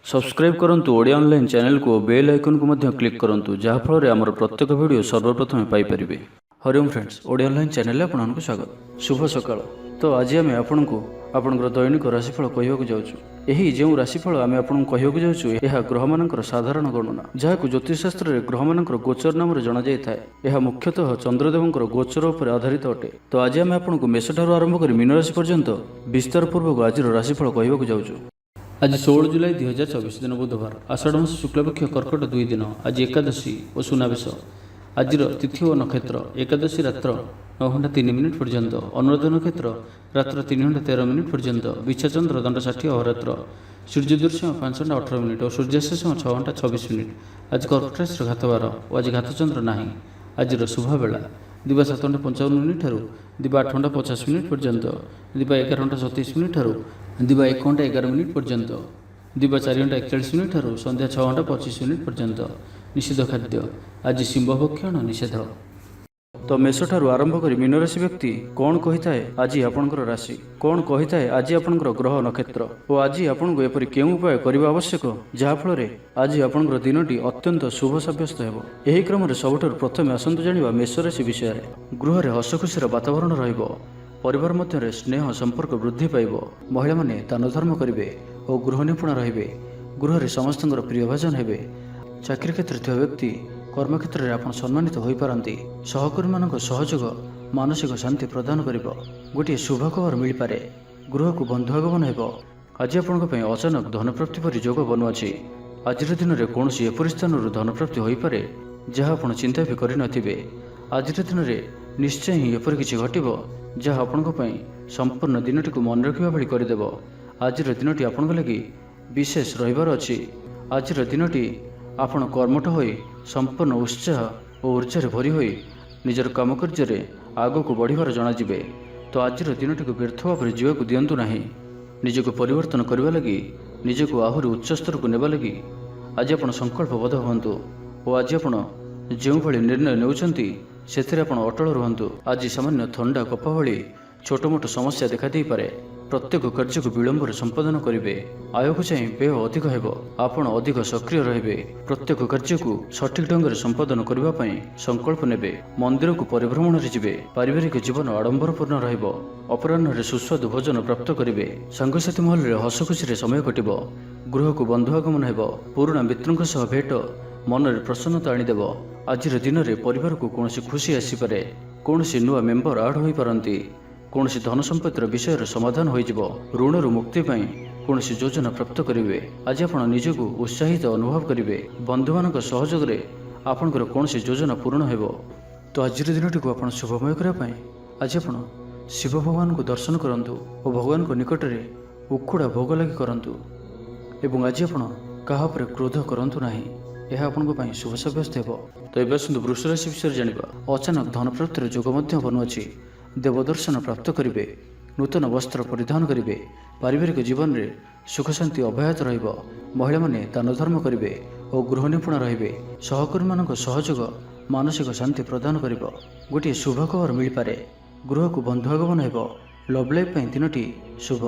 Subscribe करंतु Odia online channel को bell icon को मध्य क्लिक करंतु जहाँ फल आमर प्रत्येक वीडियो सर्वप्रथम Piper. Hariom friends, Odia online channel आपको स्वागत। शुभ सकाळ। तो आज आम आपको आपंकर दैनिक राशिफल कहवाक जाऊँ। यही जो राशिफल आम आपको कहवाक जाऊँ यह ग्रह मानकर साधारण गणना जहाँ ज्योतिषशास्त्र में ग्रह मानकर गोचर नाम जना जाए। यह मुख्यतः चंद्रदेवंकर गोचर उपर आधारित अटे। तो आज आम आपको मेष ठारू आरंभ कर मीन राशि पर्यंत विस्तार पूर्वक आज राशिफल कहवाक जाऊँ। आज 16 जुलाई 2024 दिन बुधवार, आषाढ़ मास शुक्लपक्ष कर्कट 2 दिन। आज एकादशी और सुनावेश। आज तिथि और नक्षत्र एकादशी रात्र 9 घंटा 3 मिनिट पर्यंत, अनुराधा नक्षत्र रात्र 3 घंटा 13 मिनिट पर्यंत, विच्छा चंद्र दंड 60 अहोरात्र, सूर्योदय समय 5 घंटा 18 मिनिट और सूर्यास्त समय 6 घंटा 26 मिनिट। आज कर्कट राशि घातवार और आज घातचंद्र नहीं। आज शुभ बेला दिवा 7 घंटा 55 मिनिट ठारू दिवा 8 घंटा 50 मिनिट पर्यंत, दिवा 11 घंटा 27 मिनिट ठारू दिवा 1 घंटा 11 मिनिट पर्यंत, दिवा 4 घंटा 41 मिनिट ठारू संध्या 6 घंटा 25 मिनिट पर्यंत। निषिद्ध खाद्य आज शिंब भक्षण निषेध। तो मेष ठारू आरंभ कर मीन राशि व्यक्ति कौन कही थाए आज आपणकर राशि, कौन कही थाए आज आपणकर ग्रह नक्षत्र और आज आपको एपरि केउं उपाय करबा आवश्यक जहाँफल आज आपणकर दिनटी अत्यंत शुभ सब्यस्त हेबो। एही क्रम रे सबठारु प्रथमे आसंतु जानिबा मेष राशि विषय। गृह रे हस खुशीर वातावरण रहिबो, परिवार मध्य स्नेह संपर्क वृद्धि पाइब, महिला माने दान धर्म करेंगे और गृह निपुण रहिबे। गृह रे समस्त प्रिय भाजन हेबे। चाकरी क्षेत्र थिबा व्यक्ति कर्मक्षेत्र में आप सम्मानित हो पारती। सहकर्मी मान सहयोग मानसिक शांति प्रदान कर गोटे शुभ खबर मिल पारे। गृह को बंधु आगमन हेब। आज आपण अचानक धन प्राप्ति पर योग बनुआछि। आज दिन में कौन एपरि स्थान धन प्राप्ति हो पारे जहाँ आप चिंता भी करनथिबे। आज दिन में निश्चय ही एपरि किछि घटिबो जहाँ आपण संपूर्ण दिनटी को मन रखा भाई करदेव। आज दिनटी आपण लगी विशेष रहिबार अछि। आज दिनटी आपण कर्मठ होई संपूर्ण उत्साह और ऊर्जा भरी होई निजर काम कार्य आग को बढ़िबार जनाजिबे। तो आज दिनटी को व्यर्थ भाव जीवाक दिंतु नहीं। निजक परिवर्तन करने लगी, निजक आहरी उच्च स्तर को नेबा लगी आज आप संकल्पबद्ध हुंतु और आज आप जो भाई निर्णय नेउछंती सेथिरे आपण अटल रुहंतु। आज सामान्य थंडा कफा भली छोट मोट समस्या देखा दे पारे। प्रत्येक कार्य को विलंब संपादन करेंगे। आय को चाहे व्यय अधिक हेबो, आपण अधिक सक्रिय रहिबे। प्रत्येक कार्य को सठिक ढंग से संपादन करने संकल्प नेबे। मंदिर को परिभ्रमण रे जिबे। पारिवारिक जीवन आडंबरपूर्ण रहिबो। अपराह्न सुस्वादु भोजन प्राप्त करेंगे। सांगसाथी महल रे हस खुशी समय कटिबो। गृह को बंधु आगमन हेबो। पुराणा मित्रों सह भेट मन में प्रसन्नता आनीदेव। आज दिन में परिवार को कौन खुशी आसीपे। कौन नुआ मेम्बर आड हो पारती। कौन धन संपत्तिर विषय समाधान हो ऋण मुक्ति कौन योजना प्राप्त करेंगे। आज आप निजक उत्साहित अनुभव करेंगे। बंधु मान सहयोग आपंकर कौन योजना पूर्ण हो। तो आज दिन को आप शुभमय करने आज आप शिव भगवान को दर्शन करूँ और भगवान को निकट में उखुड़ा भोग लगी करूँ। एवं आज आप क्या क्रोध करूँ ना, यह आपण शुभ सब्यस्त हो। तो ये आसतु वृष राशि विषय जाना। अचानक धन प्राप्तिर जोग बनुआछि। देवदर्शन प्राप्त करेंगे। नूतन वस्त्र परिधान करेंगे। पारिवारिक जीवन में सुख शांति अब्याहत रहिबो। महिला माने दान धर्म करेंगे और गृह निपुण रहिबे। सहकर्मी मान सहयोग मानसिक शांति प्रदान करिबो। गोटे शुभ खबर मिल पारे। गृह को बंधु आगमन हेबो। लव लाइफ दिनटी शुभ।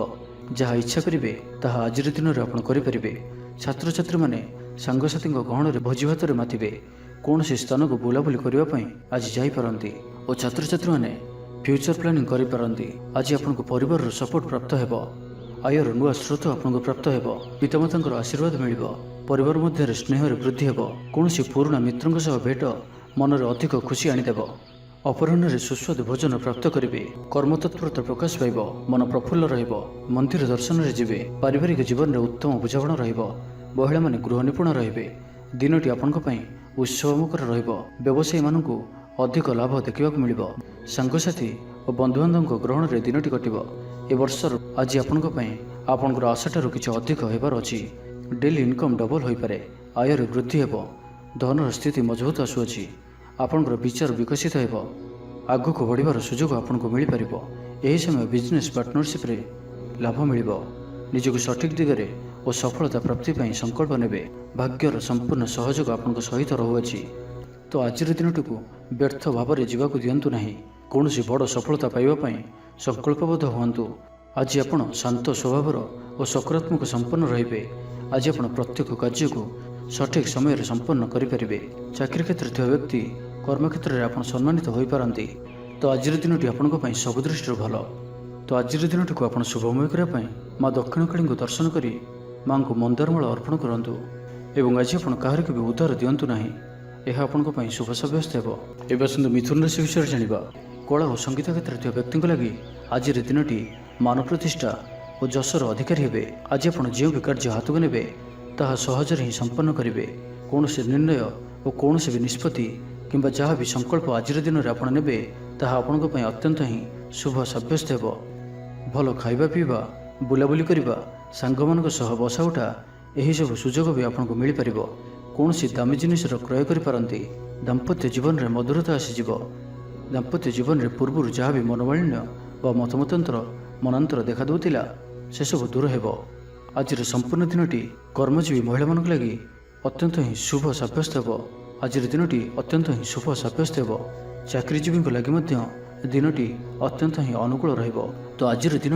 जहाँ इच्छा करेंगे ताहा आज दिन में आप करेंगे। छात्र छात्री माने सांगसाथी गहण भोजी भात मातिबे। कौन स्थान को बुलाबुली करने आज जापारती और छात्र छात्री माने फ्यूचर प्लानिंग करि पारंती। आज आपको परिवार सपोर्ट प्राप्त हेबो। आयर नुआ स्रोत आपको प्राप्त हेबो। पितामाता आशीर्वाद मिलिबो। परिवार मध्य स्नेह वृद्धि हेबो। कौन पुराणा मित्रों सह भेट मन में अधिक खुशी आनीदेव। अपराह्न सुस्वादु भोजन प्राप्त करेंगे। कर्मतत्परता प्रकाश पाइब। मन प्रफुल्ल रहिबो। मंदिर दर्शन रे जिबे। पारिवारिक जीवन में उत्तम बुझामण रहिबो। महिला माने गृह निपुण रहिबे। दिनटी आपंक उत्सवमुखर रहिबो। व्यवसायी मानकु अधिक लाभ देखा मिल। सांगसाथी और बंधु बांधव ग्रहण में दिनटी कटिबो। ए वर्षर आज आपंकर आशा किसी अधिक होबार अछि। डेली इनकम डबल हो पारे। आयर वृद्धि हेबो। धन स्थिति मजबूत आसुअछि। आपंकर विचार विकसित हेबो। आगु को बढ़िबार सुजोग आपको मिल पारिबो। एही समय बिजनेस पार्टनरशिप रे लाभ मिलिबो। निजक सठिक दिगरे और सफलता प्राप्ति संकल्प नेबे। भाग्यर संपूर्ण सहयोग आपंक सहित रहुअछि। तो आज दिनटी को व्यर्थ भाव में जीवाक दिंतु नहीं। कौन बड़ सफलता पाइबापी संकल्पबद्ध हुंतु। आज आप शांत स्वभावर और सकारात्मक संपन्न रे। आज आप प्रत्येक कार्य को सठिक समय संपन्न करेंगे। चाकरी क्षेत्र में व्यक्ति कर्मक्षेत्र में आप सम्मानित हो पारती। तो आज दिन आपंपाई सब दृष्टि भल। तो आज दिन को आप शुभमय करने माँ दक्षिणकाली को दर्शन कर माँ को मंदारमाल अर्पण करूँ। एवं आज आप कहार भी उद्धार दिंतु ना, यह आपंपाई शुभ सब्यस्त हो। एवं आसतु मिथुन राशि विषय जाना। कला और संगीत क्षेत्र में व्यक्ति लगी आज दिन मान प्रतिष्ठा और जशर अधिकारी हे। आज आप जो भी कार्य हाथ को ने ताहा सहज ही संपन्न करेंगे। कौन से निर्णय और कौन से भी निष्पत्ति किंबा जहाँ भी संकल्प आज दिन में आप ने आपंपाई अत्यंत ही शुभ सब्यस्त हो। भल खाइबा पीवा बुलाबुली करवा सांग मान बसा उठा यही सब सुजोग भी आपको मिल पार। कौन सी दामी जिनिसर क्रय करपारती। दाम्पत्य जीवन में मधुरता आसीज। दाम्पत्य जीवन में पूर्व जहाँ भी मनोमालिन्य व मतमतांतर मनांतर देखा दूला से सब दूर हो। आज संपूर्ण दिन कर्मजीवी महिला मान लगी अत्यंत ही शुभ सब्यस्त हो। आज दिन अत्यंत ही शुभ सब्यस्त हो। चाकरीजीवी लगी दिन अत्यंत ही अनुकूल रहिबो। तो आज दिन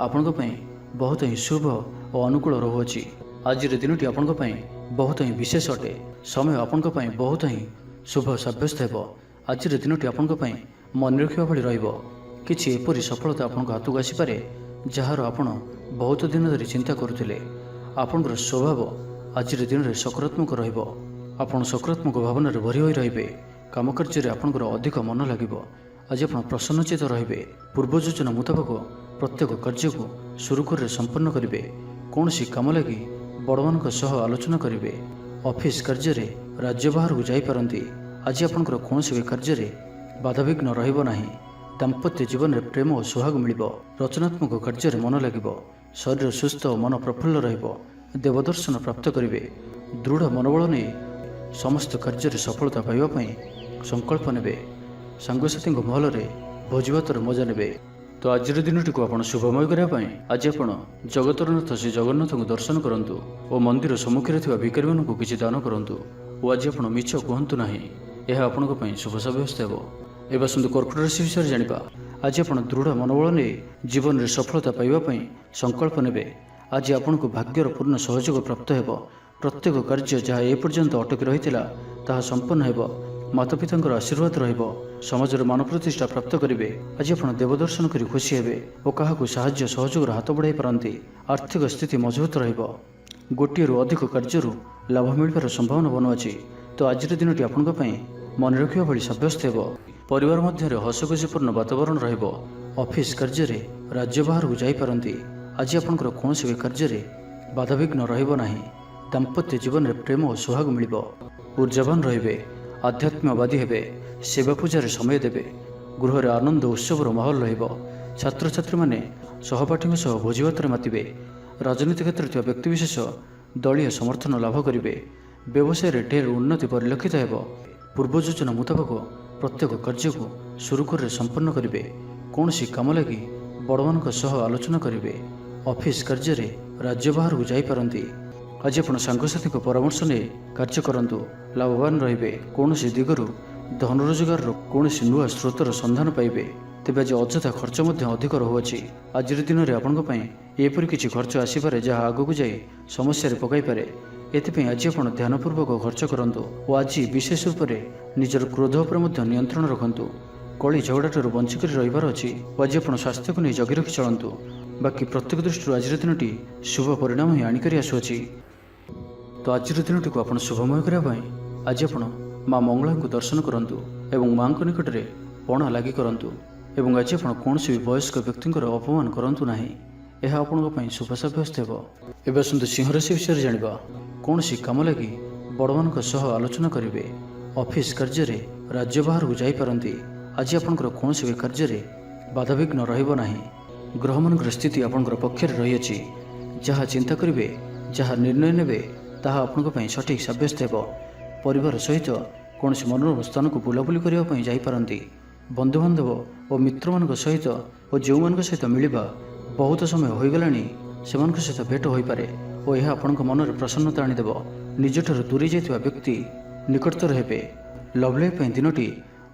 आपंपाई बहुत ही शुभ और अनुकूल रहुअछि। आज दिन आपंपाई बहुत ही विशेष अटे। समय आपंपाई बहुत ही शुभ सब्यस्त हो। आज दिन आपंपाई मन रखा भली रहिबो। किछि एपरि सफलता आपंक हाथ को आसीपारे जार आपण बहुत दिन धरी चिंता करुथिले। आपणकर स्वभाव आज दिन में सकारात्मक रहिबो। आपण सकारात्मक भावना भरी होई रहिबे। काम कार्य आपंकर अधिक मन लगिबो। आज आप प्रसन्नचित रहिबे। पूर्व योजना मुताबक प्रत्येक कार्य को सुरुखुर संपन्न करेंगे। कौन सी काम लगी बड़ मान आलोचना करेंगे। ऑफिस कार्य राज्य बाहर को जापारती। आज आपंकर कौन भी कार्य बाधाविघ्न रहिबो नाही। दाम्पत्य जीवन में प्रेम और सुहाग मिल। रचनात्मक कार्य मन लगे। शरीर सुस्थ और मन प्रफुल्ल रहिबो। देवदर्शन प्राप्त करेंगे। दृढ़ मनोबल नहीं समस्त कार्य सफलता पाइबापी संकल्प ने। सांगसाथी महल में भोजभातर मजा ने। तो आज दिन को आप शुभमय करने आज आप जगतरनाथ श्री जगन्नाथ को दर्शन करूँ और मंदिर सम्मुखें थी भिकारी मानू किसी दान करूँ। और आज आप मिछ कहतु ना, यह आपंपाई शुभ सब्यस्त हो। एवं आसतु कर्कट राशि विषय जाना। आज आप दृढ़ मनोबल नहीं जीवन में सफलता पाइबापी संकल्प ने। आज आपन को भाग्यर पूर्ण सहयोग प्राप्त हो। प्रत्येक कार्य जहाँ एपर्यंत अटकी रही ताहा संपन्न हो। माता पिता आशीर्वाद रहिबो। समाजर मान प्रतिष्ठा प्राप्त करेंगे। आज आप देवदर्शन कर खुशी हेबे और क्या साहाय्य सहयोग हाथ बढ़ाई पारती। आर्थिक स्थिति मजबूत रहिबो। गोटे अधिक कार्य लाभ मिलबार संभावना बनुआछि। तो आज दिन आपंपाई मन रखा भली सब्यस्त हो। परिवार मध्य हसखुशीपूर्ण वातावरण रहिबो। ऑफिस कार्य राज्य बाहर को जापारती। आज आपंकर कौन भी कार्य बाधाविघ्न रहिबो नाही। दाम्पत्य जीवन में प्रेम और सुहाग मिल। ऊर्जावान रहिबे। आध्यात्मवादी हेबे। सेवा पूजार समय देवे। गृह आनंद उत्सवर माहौल रहिबो। छात्र छात्री माने सहपाठी भोजभातर मातिबे। राजनीति क्षेत्र में व्यक्तिविशेष दलीय समर्थन लाभ करेंगे। व्यवसाय में ढेर उन्नति परिलक्षित हो। पूर्व योजना मुताबक प्रत्येक कार्य को सुरुखुर संपन्न करेंगे। कौन सी काम लगी बड़ मान आलोचना करेंगे। ऑफिस कार्य राज्य बाहर को जापारती। आज आप सांगसाथी परामर्श ने कार्य करूँ लाभवान रे। कौन सी दिगरु धन रोजगार कौन नुआ स्रोतर संधान पाइबे। तेज आज अଯଥା खर्च अधिक रहुअछि। आज दिन में आपंपाई एपरि किछि खर्च आसीपारे जहाँ आगक जाए समस्या पकाई पारे। एथिपाई आज आप ध्यानपूर्वक खर्च करूँ और आज विशेष रूप से निजर क्रोध उपर नियंत्रण रखु। कली झगड़ा बंचिक रहीबार अच्छी। आज आप स्वास्थ्य को नहीं जगी रखी चलतु। बाकी प्रत्येक दृष्टि आज दिन शुभ परिणाम ही आनिक आसुअछि। तो आज दिन को आप शुभमय करने आज आप माँ मंगला को दर्शन करूँ और माँ निकट में पणा लगी करूँ। एवं आज आप कौन भी वयस्क व्यक्ति अपमान करूँ ना, यह आपंपाई शुभ सब्यस्त हो। एवं आसतु सिंह राशि विषय जाना। कौन सी काम लगी बड़ मान आलोचना करेंगे। ऑफिस कार्य राज्य बाहर को जापारती। आज आपंकर कौन भी कार्य बाधाविघ्न रहिबो नाही। ग्रह मान स्थिति आपंकर पक्षर रही। जहाँ चिंता करेंगे जहाँ निर्णय नेबे ताहा आपंपाई सठिक सब्यस्त हो। परिवार सहित कौन मनोरम स्थान को बुलाबुली करने जापारती। बंधुबांधव और मित्र मान सहित और जो मान सहित मिलवा बहुत समय हो गलानी से सहित भेट हो पारे और यह आपण मन में प्रसन्नता आनीदेव। निजठर दूरी जाइथिबा व्यक्ति निकटतर हेबे। लव लाइफ दिनटी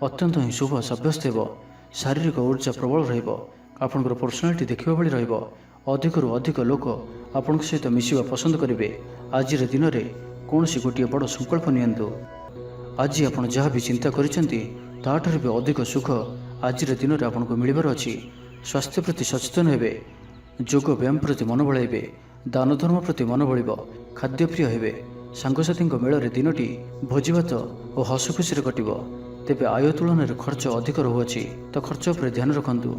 अत्यंत ही शुभ सब्यस्त हो। शारीरिक ऊर्जा प्रबल रहिबो। आपणकर पर्सनालिटी देखिबा भली रहिबो। ଅଧିକରୁ ଅଧିକ ଲୋକ ଆପଣଙ୍କ ସହିତ ମିଶିବା ପସନ୍ଦ କରିବେ। ଆଜିର ଦିନରେ କୌଣସି ଗୋଟିଏ ବଡ଼ ସଂକଳ୍ପ ନିଅନ୍ତୁ। ଆଜି ଆପଣ ଯାହା ବି ଚିନ୍ତା କରିଛନ୍ତି ତାଠାରୁ ବି ଅଧିକ ସୁଖ ଆଜିର ଦିନରେ ଆପଣଙ୍କୁ ମିଳିବାର ଅଛି। ସ୍ୱାସ୍ଥ୍ୟ ପ୍ରତି ସଚେତନ ହେବେ, ଯୋଗ ବ୍ୟାୟାମ ପ୍ରତି ମନ ବଳାଇବେ, ଦାନ ଧର୍ମ ପ୍ରତି ମନ ବଳିବ, ଖାଦ୍ୟପ୍ରିୟ ହେବେ। ସାଙ୍ଗସାଥୀଙ୍କ ମେଳରେ ଦିନଟି ଭୋଜିଭାତ ଓ ହସ ଖୁସିରେ କଟିବ। ତେବେ ଆୟ ତୁଳନାରେ ଖର୍ଚ୍ଚ ଅଧିକ ରହୁଅଛି, ତ ଖର୍ଚ୍ଚ ଉପରେ ଧ୍ୟାନ ରଖନ୍ତୁ।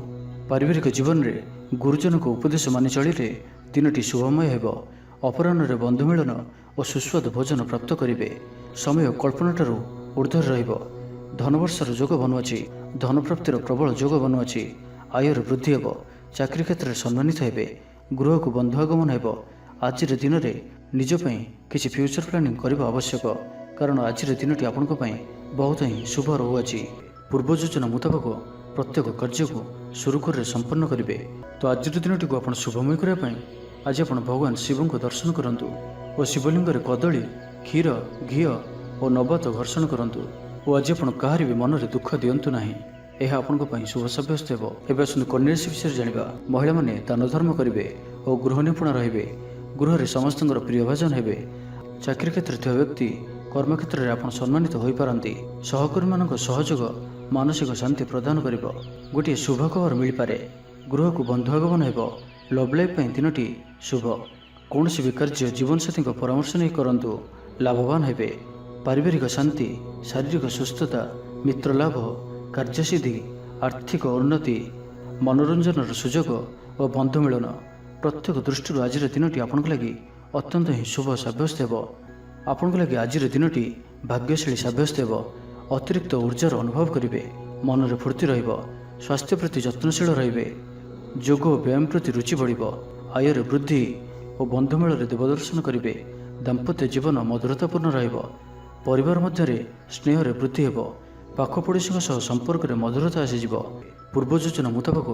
ପାରିବାରିକ ଜୀବନରେ ଗୁରୁଜନଙ୍କ ଉପଦେଶ ମାନି ଚଳିଲେ ଦିନଟି ଶୁଭମୟ ହେବ। ଅପରାହ୍ନରେ ବନ୍ଧୁ ମିଳନ ଓ ସୁସ୍ୱାଦୁ ଭୋଜନ ପ୍ରାପ୍ତ କରିବେ। ସମୟ କଳ୍ପନାଠାରୁ ଊର୍ଦ୍ଧ୍ୱରେ ରହିବ। ଧନବର୍ଷର ଯୋଗ ବନୁଅଛି, ଧନପ୍ରାପ୍ତିର ପ୍ରବଳ ଯୋଗ ବନୁଅଛି। ଆୟର ବୃଦ୍ଧି ହେବ, ଚାକିରି କ୍ଷେତ୍ରରେ ସମ୍ମାନିତ ହେବେ, ଗୃହକୁ ବନ୍ଧୁ ଆଗମନ ହେବ। ଆଜିର ଦିନରେ ନିଜ ପାଇଁ କିଛି ଫ୍ୟୁଚର ପ୍ଲାନିଂ କରିବା ଆବଶ୍ୟକ, କାରଣ ଆଜିର ଦିନଟି ଆପଣଙ୍କ ପାଇଁ ବହୁତ ହିଁ ଶୁଭ ରହୁଅଛି। ପୂର୍ବ ଯୋଜନା ମୁତାବକ ପ୍ରତ୍ୟେକ କାର୍ଯ୍ୟକୁ ସୁରୁଖୁରୁରେ ସମ୍ପନ୍ନ କରିବେ। ତ ଆଜିର ଦିନଟିକୁ ଆପଣ ଶୁଭମୟ କରିବା ପାଇଁ ଆଜି ଆପଣ ଭଗବାନ ଶିବଙ୍କୁ ଦର୍ଶନ କରନ୍ତୁ ଓ ଶିବଲିଙ୍ଗରେ କଦଳୀ, କ୍ଷୀର, ଘିଅ ଓ ନବାତ ଘର୍ଷଣ କରନ୍ତୁ। ଓ ଆଜି ଆପଣ କାହାରି ବି ମନରେ ଦୁଃଖ ଦିଅନ୍ତୁ ନାହିଁ, ଏହା ଆପଣଙ୍କ ପାଇଁ ଶୁଭ ସାବ୍ୟସ୍ତ ହେବ। ଏବେ ଆସନ୍ତୁ କନ୍ୟା ରାଶି ବିଷୟରେ ଜାଣିବା। ମହିଳାମାନେ ଦାନ ଧର୍ମ କରିବେ ଓ ଗୃହ ନିପୁଣ ରହିବେ। ଗୃହରେ ସମସ୍ତଙ୍କର ପ୍ରିୟଭାଜନ ହେବେ। ଚାକିରି କ୍ଷେତ୍ରରେ ଥିବା ବ୍ୟକ୍ତି କର୍ମକ୍ଷେତ୍ରରେ ଆପଣ ସମ୍ମାନିତ ହୋଇପାରନ୍ତି। ସହକର୍ମୀମାନଙ୍କ ସହଯୋଗ ମାନସିକ ଶାନ୍ତି ପ୍ରଦାନ କରିବ। ଗୋଟିଏ ଶୁଭ ଖବର ମିଳିପାରେ, ଗୃହକୁ ବନ୍ଧୁ ଆଗମନ ହେବ। ଲଭ୍ ଲାଇଫ୍ ପାଇଁ ଦିନଟି ଶୁଭ। କୌଣସି ବି କାର୍ଯ୍ୟ ଜୀବନସାଥୀଙ୍କ ପରାମର୍ଶ ନେଇ କରନ୍ତୁ, ଲାଭବାନ ହେବେ। ପାରିବାରିକ ଶାନ୍ତି, ଶାରୀରିକ ସୁସ୍ଥତା, ମିତ୍ର ଲାଭ, କାର୍ଯ୍ୟସିଦ୍ଧି, ଆର୍ଥିକ ଉନ୍ନତି, ମନୋରଞ୍ଜନର ସୁଯୋଗ ଓ ବନ୍ଧୁ ମିଳନ ପ୍ରତ୍ୟେକ ଦୃଷ୍ଟିରୁ ଆଜିର ଦିନଟି ଆପଣଙ୍କ ଲାଗି ଅତ୍ୟନ୍ତ ହିଁ ଶୁଭ ସାବ୍ୟସ୍ତ ହେବ। ଆପଣଙ୍କ ଲାଗି ଆଜିର ଦିନଟି ଭାଗ୍ୟଶାଳୀ ସାବ୍ୟସ୍ତ ହେବ। ଅତିରିକ୍ତ ଊର୍ଜାର ଅନୁଭବ କରିବେ, ମନରେ ଫୁର୍ତ୍ତି ରହିବ, ସ୍ୱାସ୍ଥ୍ୟ ପ୍ରତି ଯତ୍ନଶୀଳ ରହିବେ, ଯୋଗ ଓ ବ୍ୟାୟାମ ପ୍ରତି ରୁଚି ବଢ଼ିବ, ଆୟରେ ବୃଦ୍ଧି ଓ ବନ୍ଧୁମେଳରେ ଦେବଦର୍ଶନ କରିବେ। ଦାମ୍ପତ୍ୟ ଜୀବନ ମଧୁରତାପୂର୍ଣ୍ଣ ରହିବ। ପରିବାର ମଧ୍ୟରେ ସ୍ନେହରେ ବୃଦ୍ଧି ହେବ। ପାଖ ପଡ଼ୋଶୀଙ୍କ ସହ ସମ୍ପର୍କରେ ମଧୁରତା ଆସିଯିବ। ପୂର୍ବ ଯୋଜନା ମୁତାବକ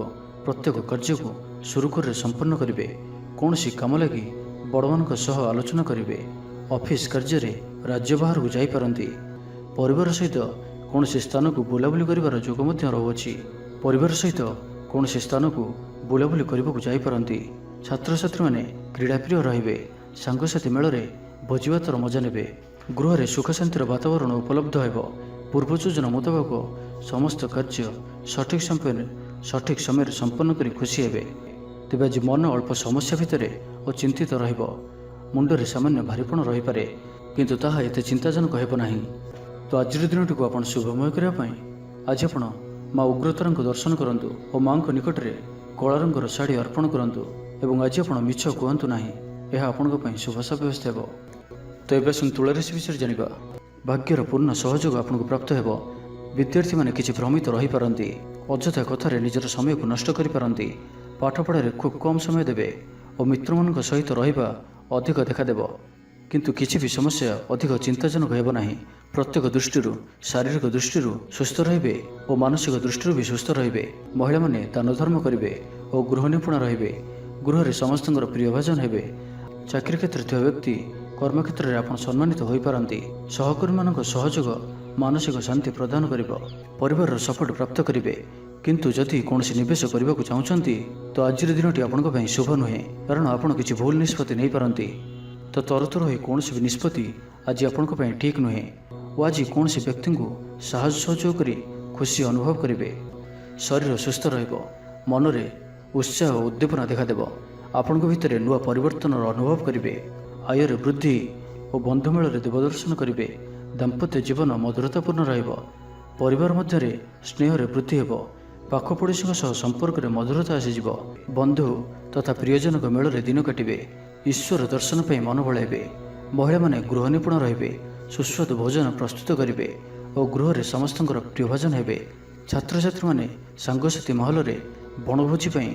ପ୍ରତ୍ୟେକ କାର୍ଯ୍ୟକୁ ସୁରୁଖୁରୁରେ ସମ୍ପନ୍ନ କରିବେ। କୌଣସି କାମ ଲାଗି ବଡ଼ମାନଙ୍କ ସହ ଆଲୋଚନା କରିବେ। ଅଫିସ୍ କାର୍ଯ୍ୟରେ ରାଜ୍ୟ ବାହାରକୁ ଯାଇପାରନ୍ତି। ପରିବାର ସହିତ କୌଣସି ସ୍ଥାନକୁ ବୁଲାବୁଲି କରିବାର ଯୋଗ ମଧ୍ୟ ରହୁଅଛି। ପରିବାର ସହିତ କୌଣସି ସ୍ଥାନକୁ ବୁଲାବୁଲି କରିବାକୁ ଯାଇପାରନ୍ତି। ଛାତ୍ରଛାତ୍ରୀମାନେ କ୍ରୀଡ଼ାପ୍ରିୟ ରହିବେ। ସାଙ୍ଗସାଥୀ ମେଳରେ ଭୋଜିଭାତର ମଜା ନେବେ। ଗୃହରେ ସୁଖ ଶାନ୍ତିର ବାତାବରଣ ଉପଲବ୍ଧ ହେବ। ପୂର୍ବ ଯୋଜନା ମୁତାବକ ସମସ୍ତ କାର୍ଯ୍ୟ ସଠିକ୍ ସମୟରେ ସମ୍ପନ୍ନ କରି ଖୁସି ହେବେ। ତେବେ ଆଜି ମନ ଅଳ୍ପ ସମସ୍ୟା ଭିତରେ ଓ ଚିନ୍ତିତ ରହିବ। ମୁଣ୍ଡରେ ସାମାନ୍ୟ ଭାରିପଣ ରହିପାରେ, କିନ୍ତୁ ତାହା ଏତେ ଚିନ୍ତାଜନକ ହେବ ନାହିଁ। ତ ଆଜିର ଦିନଟିକୁ ଆପଣ ଶୁଭମୟ କରିବା ପାଇଁ ଆଜି ଆପଣ ମା ଉଗ୍ରତାରାଙ୍କୁ ଦର୍ଶନ କରନ୍ତୁ ଓ ମାଙ୍କ ନିକଟରେ କଳା ରଙ୍ଗର ଶାଢ଼ୀ ଅର୍ପଣ କରନ୍ତୁ। ଏବଂ ଆଜି ଆପଣ ମିଛ କୁହନ୍ତୁ ନାହିଁ, ଏହା ଆପଣଙ୍କ ପାଇଁ ଶୁଭ ସାବ୍ୟସ୍ତ ହେବ। ତ ଏବେ ଆସନ୍ତୁ ତୁଳା ରାଶି ବିଷୟରେ ଜାଣିବା। ଭାଗ୍ୟର ପୂର୍ଣ୍ଣ ସହଯୋଗ ଆପଣଙ୍କୁ ପ୍ରାପ୍ତ ହେବ। ବିଦ୍ୟାର୍ଥୀମାନେ କିଛି ଭ୍ରମିତ ରହିପାରନ୍ତି। ଅଯଥା କଥାରେ ନିଜର ସମୟକୁ ନଷ୍ଟ କରିପାରନ୍ତି। ପାଠପଢ଼ାରେ ଖୁବ୍ କମ୍ ସମୟ ଦେବେ ଓ ମିତ୍ରମାନଙ୍କ ସହିତ ରହିବା ଅଧିକ ଦେଖାଦେବ। କିନ୍ତୁ କିଛି ବି ସମସ୍ୟା ଅଧିକ ଚିନ୍ତାଜନକ ହେବ ନାହିଁ। ପ୍ରତ୍ୟେକ ଦୃଷ୍ଟିରୁ, ଶାରୀରିକ ଦୃଷ୍ଟିରୁ ସୁସ୍ଥ ରହିବେ ଓ ମାନସିକ ଦୃଷ୍ଟିରୁ ବି ସୁସ୍ଥ ରହିବେ। ମହିଳାମାନେ ଦାନ ଧର୍ମ କରିବେ ଓ ଗୃହ ନିପୁଣ ରହିବେ। ଗୃହରେ ସମସ୍ତଙ୍କର ପ୍ରିୟଭାଜନ ହେବେ। ଚାକିରି କ୍ଷେତ୍ରରେ ଥିବା ବ୍ୟକ୍ତି କର୍ମକ୍ଷେତ୍ରରେ ଆପଣ ସମ୍ମାନିତ ହୋଇପାରନ୍ତି। ସହକର୍ମୀମାନଙ୍କ ସହଯୋଗ ମାନସିକ ଶାନ୍ତି ପ୍ରଦାନ କରିବ। ପରିବାରର ସପୋର୍ଟ ପ୍ରାପ୍ତ କରିବେ। କିନ୍ତୁ ଯଦି କୌଣସି ନିବେଶ କରିବାକୁ ଚାହୁଁଛନ୍ତି ତ ଆଜିର ଦିନଟି ଆପଣଙ୍କ ପାଇଁ ଶୁଭ ନୁହେଁ, କାରଣ ଆପଣ କିଛି ଭୁଲ ନିଷ୍ପତ୍ତି ନେଇପାରନ୍ତି। ତ ତରତର ହୋଇ କୌଣସି ବି ନିଷ୍ପତ୍ତି ଆଜି ଆପଣଙ୍କ ପାଇଁ ଠିକ୍ ନୁହେଁ ଓ ଆଜି କୌଣସି ବ୍ୟକ୍ତିଙ୍କୁ ସାହାଯ୍ୟ ସହଯୋଗ କରି ଖୁସି ଅନୁଭବ କରିବେ। ଶରୀର ସୁସ୍ଥ ରହିବ। ମନରେ ଉତ୍ସାହ ଓ ଉଦ୍ଦୀପନା ଦେଖାଦେବ। ଆପଣଙ୍କ ଭିତରେ ନୂଆ ପରିବର୍ତ୍ତନର ଅନୁଭବ କରିବେ। ଆୟରେ ବୃଦ୍ଧି ଓ ବନ୍ଧୁମେଳରେ ଦେବଦର୍ଶନ କରିବେ। ଦାମ୍ପତ୍ୟ ଜୀବନ ମଧୁରତାପୂର୍ଣ୍ଣ ରହିବ। ପରିବାର ମଧ୍ୟରେ ସ୍ନେହରେ ବୃଦ୍ଧି ହେବ। ପାଖ ପଡ଼ୋଶୀଙ୍କ ସହ ସମ୍ପର୍କରେ ମଧୁରତା ଆସିଯିବ। ବନ୍ଧୁ ତଥା ପ୍ରିୟଜନଙ୍କ ମେଳରେ ଦିନ କାଟିବେ। ଈଶ୍ୱର ଦର୍ଶନ ପାଇଁ ମନ ବଳାଇବେ। ମହିଳାମାନେ ଗୃହ ନିପୁଣ ରହିବେ। ସୁସ୍ୱାଦୁ ଭୋଜନ ପ୍ରସ୍ତୁତ କରିବେ ଓ ଗୃହରେ ସମସ୍ତଙ୍କର ପ୍ରିୟଭାଜନ ହେବେ। ଛାତ୍ରଛାତ୍ରୀମାନେ ସାଙ୍ଗସାଥୀ ମହଲରେ ବଣଭୋଜି ପାଇଁ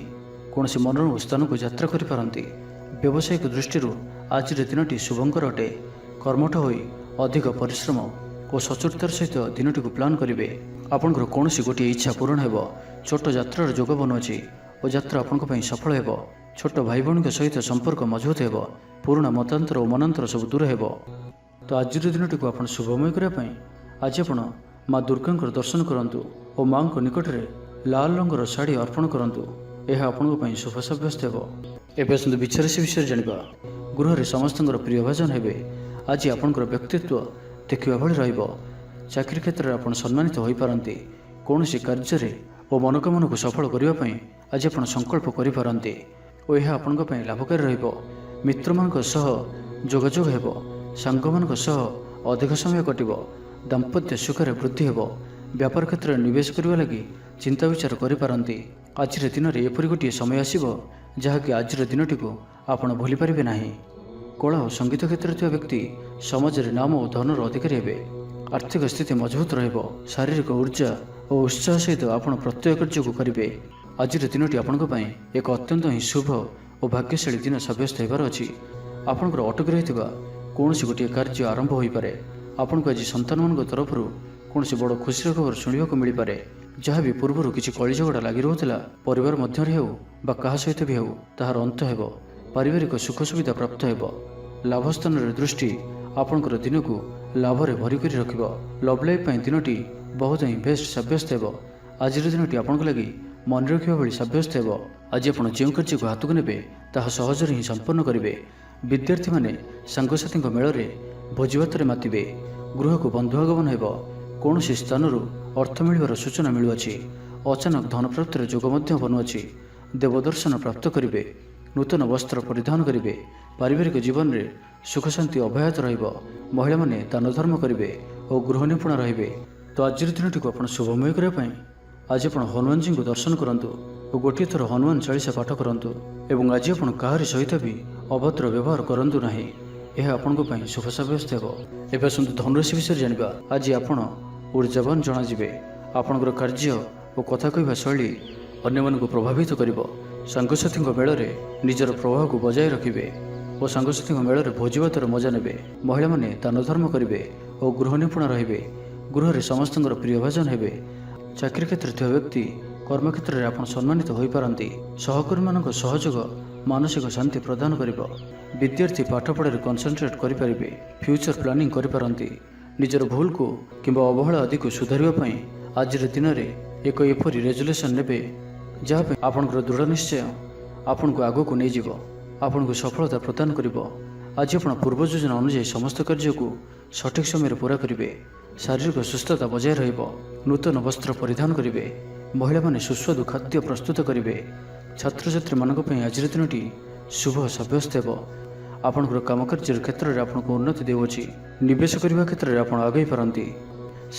କୌଣସି ମନୋରମ ସ୍ଥାନକୁ ଯାତ୍ରା କରିପାରନ୍ତି। ବ୍ୟବସାୟିକ ଦୃଷ୍ଟିରୁ ଆଜିର ଦିନଟି ଶୁଭଙ୍କର ଅଟେ। କର୍ମଠ ହୋଇ ଅଧିକ ପରିଶ୍ରମ ଓ ସଚୋଟତାର ସହିତ ଦିନଟିକୁ ପ୍ଲାନ୍ କରିବେ। ଆପଣଙ୍କର କୌଣସି ଗୋଟିଏ ଇଚ୍ଛା ପୂରଣ ହେବ। ଛୋଟ ଯାତ୍ରାର ଯୋଗ ବନୁଅଛି ଓ ଯାତ୍ରା ଆପଣଙ୍କ ପାଇଁ ସଫଳ ହେବ। ଛୋଟ ଭାଇ ଭଉଣୀଙ୍କ ସହିତ ସମ୍ପର୍କ ମଜବୁତ ହେବ। ପୁରୁଣା ମତାନ୍ତର ଓ ମନାନ୍ତର ସବୁ ଦୂର ହେବ। ତ ଆଜିର ଦିନଟିକୁ ଆପଣ ଶୁଭମୟ କରିବା ପାଇଁ ଆଜି ଆପଣ ମା ଦୁର୍ଗାଙ୍କର ଦର୍ଶନ କରନ୍ତୁ ଓ ମାଙ୍କ ନିକଟରେ ଲାଲ ରଙ୍ଗର ଶାଢ଼ୀ ଅର୍ପଣ କରନ୍ତୁ। ଏହା ଆପଣଙ୍କ ପାଇଁ ଶୁଭ ସାବ୍ୟସ୍ତ ହେବ। ଏବେ ଆସନ୍ତୁ ବିଚାରସି ବିଷୟରେ ଜାଣିବା। ଗୃହରେ ସମସ୍ତଙ୍କର ପ୍ରିୟ ଭାଜନ ହେବେ। ଆଜି ଆପଣଙ୍କର ବ୍ୟକ୍ତିତ୍ୱ ଦେଖିବା ଭଳି ରହିବ। ଚାକିରି କ୍ଷେତ୍ରରେ ଆପଣ ସମ୍ମାନିତ ହୋଇପାରନ୍ତି। କୌଣସି କାର୍ଯ୍ୟରେ ଓ ମନୋକାମନାକୁ ସଫଳ କରିବା ପାଇଁ ଆଜି ଆପଣ ସଂକଳ୍ପ କରିପାରନ୍ତି ଓ ଏହା ଆପଣଙ୍କ ପାଇଁ ଲାଭକାରୀ ରହିବ। ମିତ୍ରମାନଙ୍କ ସହ ଯୋଗାଯୋଗ ହେବ। ସାଙ୍ଗମାନଙ୍କ ସହ ଅଧିକ ସମୟ କଟିବ। ଦାମ୍ପତ୍ୟ ସୁଖରେ ବୃଦ୍ଧି ହେବ। ବ୍ୟାପାର କ୍ଷେତ୍ରରେ ନିବେଶ କରିବା ଲାଗି ଚିନ୍ତା ବିଚାର କରିପାରନ୍ତି। ଆଜିର ଦିନରେ ଏପରି ଗୋଟିଏ ସମୟ ଆସିବ ଯାହାକି ଆଜିର ଦିନଟିକୁ ଆପଣ ଭୁଲିପାରିବେ ନାହିଁ। କଳା ଓ ସଙ୍ଗୀତ କ୍ଷେତ୍ରରେ ଥିବା ବ୍ୟକ୍ତି ସମାଜରେ ନାମ ଓ ଧନର ଅଧିକାରୀ ହେବେ। ଆର୍ଥିକ ସ୍ଥିତି ମଜବୁତ ରହିବ। ଶାରୀରିକ ଉର୍ଜା ଓ ଉତ୍ସାହ ସହିତ ଆପଣ ପ୍ରତ୍ୟେକ କାର୍ଯ୍ୟକୁ କରିବେ। ଆଜିର ଦିନଟି ଆପଣଙ୍କ ପାଇଁ ଏକ ଅତ୍ୟନ୍ତ ହିଁ ଶୁଭ ଓ ଭାଗ୍ୟଶାଳୀ ଦିନ ସାବ୍ୟସ୍ତ ହେବାର ଅଛି। ଆପଣଙ୍କର ଅଟକି ରହିଥିବା କୌଣସି ଗୋଟିଏ କାର୍ଯ୍ୟ ଆରମ୍ଭ ହୋଇପାରେ। ଆପଣଙ୍କୁ ଆଜି ସନ୍ତାନମାନଙ୍କ ତରଫରୁ କୌଣସି ବଡ଼ ଖୁସିର ଖବର ଶୁଣିବାକୁ ମିଳିପାରେ। ଯାହା ବି ପୂର୍ବରୁ କିଛି କଳିଝଗଡ଼ା ଲାଗି ରହୁଥିଲା, ପରିବାର ମଧ୍ୟରେ ହେଉ ବା କାହା ସହିତ ବି ହେଉ, ତାହାର ଅନ୍ତ ହେବ। ପାରିବାରିକ ସୁଖ ସୁବିଧା ପ୍ରାପ୍ତ ହେବ। ଲାଭ ସ୍ଥାନରେ ଦୃଷ୍ଟି ଆପଣଙ୍କର ଦିନକୁ ଲାଭରେ ଭରି କରି ରଖିବ। ଲଭ୍ ଲାଇଫ୍ ପାଇଁ ଦିନଟି ବହୁତ ହିଁ ବେଷ୍ଟ ସାବ୍ୟସ୍ତ ହେବ। ଆଜିର ଦିନଟି ଆପଣଙ୍କ ଲାଗି ମନେ ରଖିବା ଭଳି ସାବ୍ୟସ୍ତ ହେବ। ଆଜି ଆପଣ ଯେଉଁ କାର୍ଯ୍ୟକୁ ହାତକୁ ନେବେ ତାହା ସହଜରେ ହିଁ ସମ୍ପନ୍ନ କରିବେ। ବିଦ୍ୟାର୍ଥୀମାନେ ସାଙ୍ଗସାଥୀଙ୍କ ମେଳରେ ଭୋଜିଭାତରେ ମାତିବେ। ଗୃହକୁ ବନ୍ଧୁ ଆଗମନ ହେବ। କୌଣସି ସ୍ଥାନରୁ ଅର୍ଥ ମିଳିବାର ସୂଚନା ମିଳୁଅଛି। ଅଚାନକ ଧନପ୍ରାପ୍ତିର ଯୋଗ ମଧ୍ୟ ବନୁଅଛି। ଦେବଦର୍ଶନ ପ୍ରାପ୍ତ କରିବେ। ନୂତନ ବସ୍ତ୍ର ପରିଧାନ କରିବେ। ପାରିବାରିକ ଜୀବନରେ ସୁଖ ଶାନ୍ତି ଅବ୍ୟାହତ ରହିବ। ମହିଳାମାନେ ଦାନ ଧର୍ମ କରିବେ ଓ ଗୃହ ନିପୁଣ ରହିବେ। ତ ଆଜିର ଦିନଟିକୁ ଆପଣ ଶୁଭମୟ କରିବା ପାଇଁ ଆଜି ଆପଣ ହନୁମାନଜୀଙ୍କୁ ଦର୍ଶନ କରନ୍ତୁ ଓ ଗୋଟିଏ ଥର ହନୁମାନ ଚାଳିଶା ପାଠ କରନ୍ତୁ ଏବଂ ଆଜି ଆପଣ କାହାରି ସହିତ ବି ଅଭଦ୍ର ବ୍ୟବହାର କରନ୍ତୁ ନାହିଁ। ଏହା ଆପଣଙ୍କ ପାଇଁ ଶୁଭ ସାବ୍ୟସ୍ତ ହେବ। ଏବେ ଆସନ୍ତୁ ଧନୁରାଶି ବିଷୟରେ ଜାଣିବା। ଆଜି ଆପଣ ଉର୍ଜାବାନ ଜଣାଯିବେ। ଆପଣଙ୍କର କାର୍ଯ୍ୟ ଓ କଥା କହିବା ଶୈଳୀ ଅନ୍ୟମାନଙ୍କୁ ପ୍ରଭାବିତ କରିବ। ସାଙ୍ଗସାଥୀଙ୍କ ମେଳରେ ନିଜର ପ୍ରଭାବକୁ ବଜାୟ ରଖିବେ ଓ ସାଙ୍ଗସାଥୀଙ୍କ ମେଳରେ ଭୋଜିଭାତର ମଜା ନେବେ। ମହିଳାମାନେ ଦାନ ଧର୍ମ କରିବେ ଓ ଗୃହ ନିପୁଣ ରହିବେ। ଗୃହରେ ସମସ୍ତଙ୍କର ପ୍ରିୟ ଭାଜନ ହେବେ। ଚାକିରି କ୍ଷେତ୍ରରେ ଥିବା ବ୍ୟକ୍ତି କର୍ମକ୍ଷେତ୍ରରେ ଆପଣ ସମ୍ମାନିତ ହୋଇପାରନ୍ତି। ସହକର୍ମୀମାନଙ୍କ ସହଯୋଗ ମାନସିକ ଶାନ୍ତି ପ୍ରଦାନ କରିବ। ବିଦ୍ୟାର୍ଥୀ ପାଠପଢ଼ାରେ କନସେନ୍ଟ୍ରେଟ୍ କରିପାରିବେ। ଫ୍ୟୁଚର ପ୍ଲାନିଂ କରିପାରନ୍ତି। ନିଜର ଭୁଲକୁ କିମ୍ବା ଅବହେଳା ଆଦିକୁ ସୁଧାରିବା ପାଇଁ ଆଜିର ଦିନରେ ଏକ ଏପରି ରେଜୁଲେସନ୍ ନେବେ ଯାହା ପାଇଁ ଆପଣଙ୍କର ଦୃଢ଼ ନିଶ୍ଚୟ ଆପଣଙ୍କୁ ଆଗକୁ ନେଇଯିବ, ଆପଣଙ୍କୁ ସଫଳତା ପ୍ରଦାନ କରିବ। ଆଜି ଆପଣ ପୂର୍ବ ଯୋଜନା ଅନୁଯାୟୀ ସମସ୍ତ କାର୍ଯ୍ୟକୁ ସଠିକ୍ ସମୟରେ ପୁରା କରିବେ। ଶାରୀରିକ ସୁସ୍ଥତା ବଜାୟ ରହିବ। ନୂତନ ବସ୍ତ୍ର ପରିଧାନ କରିବେ। ମହିଳାମାନେ ସୁସ୍ୱାଦୁ ଖାଦ୍ୟ ପ୍ରସ୍ତୁତ କରିବେ। ଛାତ୍ରଛାତ୍ରୀମାନଙ୍କ ପାଇଁ ଆଜିର ଦିନଟି ଶୁଭ ସାବ୍ୟସ୍ତ ହେବ। ଆପଣଙ୍କର କାମକାର୍ଯ୍ୟର କ୍ଷେତ୍ରରେ ଆପଣଙ୍କୁ ଉନ୍ନତି ଦେଉଅଛି। ନିବେଶ କରିବା କ୍ଷେତ୍ରରେ ଆପଣ ଆଗେଇ ପାରନ୍ତି।